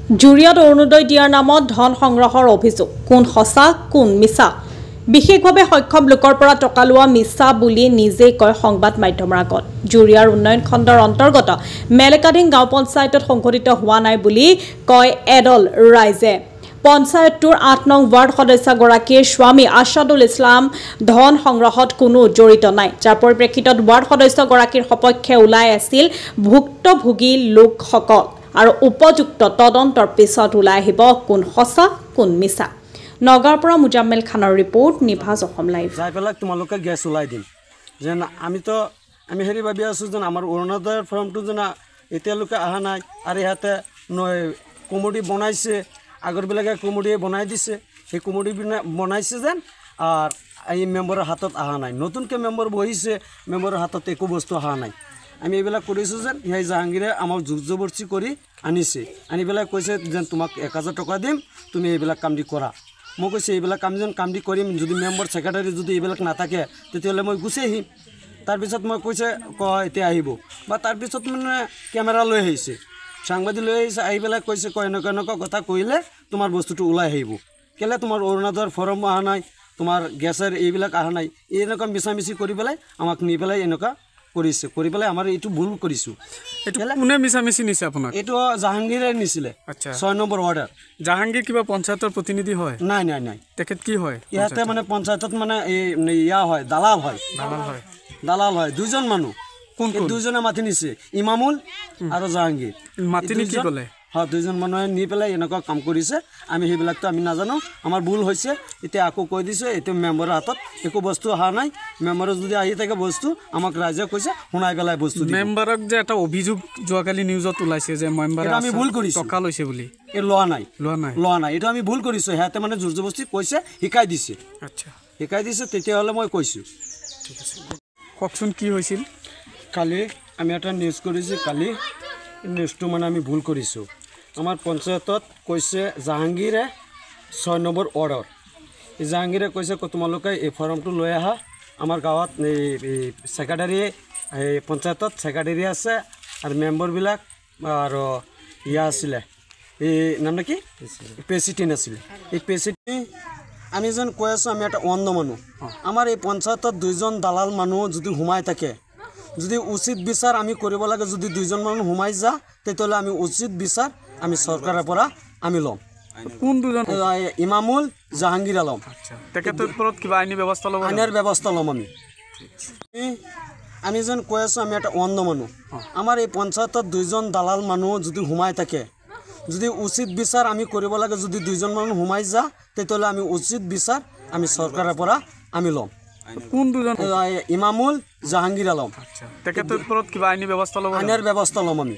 জুৰিয়াত অৰুণোদয় দিয়াৰ নামত ধন সংগ্ৰহৰ অভিযোগ কোন সঁচা কোন মিছা বিশেষভাৱে সক্ষম লোকৰ পৰা টকা লোৱা মিছা বুলি নিজে কয় সংবাদ মাধ্যমৰ আগত জুৰিয়াৰ উন্নয়ন খণ্ডৰ অন্তৰ্গত মেলেকাডিং গাঁও পঞ্চায়তত সংঘটিত হোৱা নাই বুলি কয় এডল ৰাইজে পঞ্চায়তটোৰ ৮ নং ৱাৰ্ড সদস্যগৰাকীৰ স্বামী আছাদুল ইছলাম ধন সংগ্ৰহত কোনো জড়িত নাই যাৰ পৰিপ্ৰেক্ষিতত ৱাৰ্ড সদস্যগৰাকীৰ সপক্ষে ওলাই আছিল ভুক্তভোগী লোকসকল আৰু উপযুক্ত তদন্তৰ পিছত ওলাই আহিব কোন সঁচা কোন মিছা নগাঁৱৰ পৰা মুজাম্মেল খানৰ ৰিপৰ্ট নিভাজ অসম লাইভ যাই পেলাই তোমালোকে গ্যাস ওলাই দিম যেন আমি হেৰি ভাবি আছোঁ যেন আমাৰ অৰুণোদয়ৰ ফৰ্মটো যেন এতিয়ালৈকে অহা নাই আৰু ইহঁতে কমোডি বনাইছে আগৰবিলাকে কমোডিয়ে বনাই দিছে সেই কমোডি বনাইছে যেন আৰু এই মেম্বাৰৰ হাতত অহা নাই নতুনকৈ মেম্বাৰ বহিছে মেম্বাৰৰ হাতত একো বস্তু অহা নাই আমি এইবিলাক কৰিছোঁ যেন সেই জাহাংগীৰে আমাক জোৰ জবৰদস্তি কৰি আনিছে আনি পেলাই কৈছে যেন তোমাক 1000 টকা দিম তুমি এইবিলাক কাম দি কৰা মই কৈছে এইবিলাক কাম দি কৰিম যদি মেম্বাৰ ছেক্ৰেটাৰী যদি এইবিলাক নাথাকে তেতিয়াহ'লে মই গুচি আহিম তাৰপিছত মই কৈছে এতিয়া আহিব বা তাৰপিছত মানে কেমেৰা লৈ আহিছে সাংবাদিক লৈ আহিছে আহি পেলাই কৈছে এনেকুৱা কথা কৈলে তোমাৰ বস্তুটো ওলাই আহিব কেলে তোমাৰ অৰুণোদয়ৰ ফৰ্ম অহা নাই তোমাৰ গেছৰ এইবিলাক অহা নাই এনেকুৱা মিছামিছি কৰি পেলাই আমাক নি পেলাই এনেকুৱা কৰিছে কৰি পেলাই আমাৰ এইটো ভুল কৰিছোঁ এইটো কোনে মিছামিছি নিছে আপোনাক এইটো জাহাংগীৰে নিছিলে আচ্ছা 6 নম্বৰ অৰ্ডাৰ জাহাংগীৰ কিবা পঞ্চায়তৰ প্ৰতিনিধি হয় নাই তেখেত কি হয় ইয়াতে মানে পঞ্চায়তত মানে হয় দালাল হয় দুজন মানুহ কোন দুজনে মাতি নিছে ইমামুল আৰু জাহাংগীৰ মাতি নি কি ক'লে হয় দুজন মানুহে নি পেলাই এনেকুৱা কাম কৰিছে আমি সেইবিলাকতো আমি নাজানো আমাৰ ভুল হৈছে এতিয়া আকৌ কৈ দিছে এতিয়া মেম্বাৰৰ হাতত একো বস্তু অহা নাই মেম্বাৰৰ যদি আহি থাকে বস্তু আমাক ৰাইজে কৈছে শুনাই পেলাই বস্তু মেম্বাৰক যে এটা অভিযোগ যোৱাকালি নিউজত ওলাইছে যে মেম্বাৰে আমি ভুল কৰিছোঁ টকা লৈছে বুলি এই লোৱা নাই এইটো আমি ভুল কৰিছোঁ সিহঁতে মানে জোৰ জবৰদস্তি কৈছে শিকাই দিছে আচ্ছা শিকাই দিছে তেতিয়াহ'লে মই কৈছোঁ ঠিক আছে কওকচোন কি হৈছিল কালি আমি এটা নিউজ কৰিছোঁ কালি নিউজটো মানে আমি ভুল কৰিছোঁ আমাৰ পঞ্চায়তত কৈছে জাহাংগীৰে 6 নম্বৰ অৰ্ডাৰ এই জাহাংগীৰে কৈছে তোমালোকে এই ফৰ্মটো লৈ আহা আমাৰ গাঁৱত এই ছেক্ৰেটাৰী এই পঞ্চায়তত ছেক্ৰেটাৰী আছে আৰু মেম্বাৰবিলাক আৰু আছিলে এই নাম কি প্ৰেচিডেণ্ট আছিলে এই প্ৰেচিডেণ্ট আমি যেন কৈ আছোঁ আমি এটা অন্ধ মানুহ আমাৰ এই পঞ্চায়তত 2জন দালাল মানুহ যদি সোমাই থাকে যদি উচিত বিচাৰ আমি কৰিব লাগে যদি 2জন মানুহ সোমাই যা তেতিয়াহ'লে আমি উচিত বিচাৰ আমি চৰকাৰৰ পৰা আমি ল'ম কোন দুজন ইমামুল জাহাংগীৰ আলম তেখেতৰ ওপৰত কিবা আইনী ব্যৱস্থা ল'ব আইনৰ ব্যৱস্থা ল'ম আমি যেন কৈ আছোঁ আমি এটা অন্ধ মানুহ আমাৰ এই পঞ্চায়তত 2জন দালাল মানুহ যদি সোমাই থাকে যদি উচিত বিচাৰ আমি কৰিব লাগে যদি 2জন মানুহ সোমাই যা তেতিয়াহ'লে আমি উচিত বিচাৰ আমি চৰকাৰৰ পৰা আমি ল'ম কোন দুজন ইমামুল জাহাংগীৰ আলম তেখেতৰ ওপৰত কিবা আইনী ব্যৱস্থা ল'ব আইনৰ ব্যৱস্থা ল'ম আমি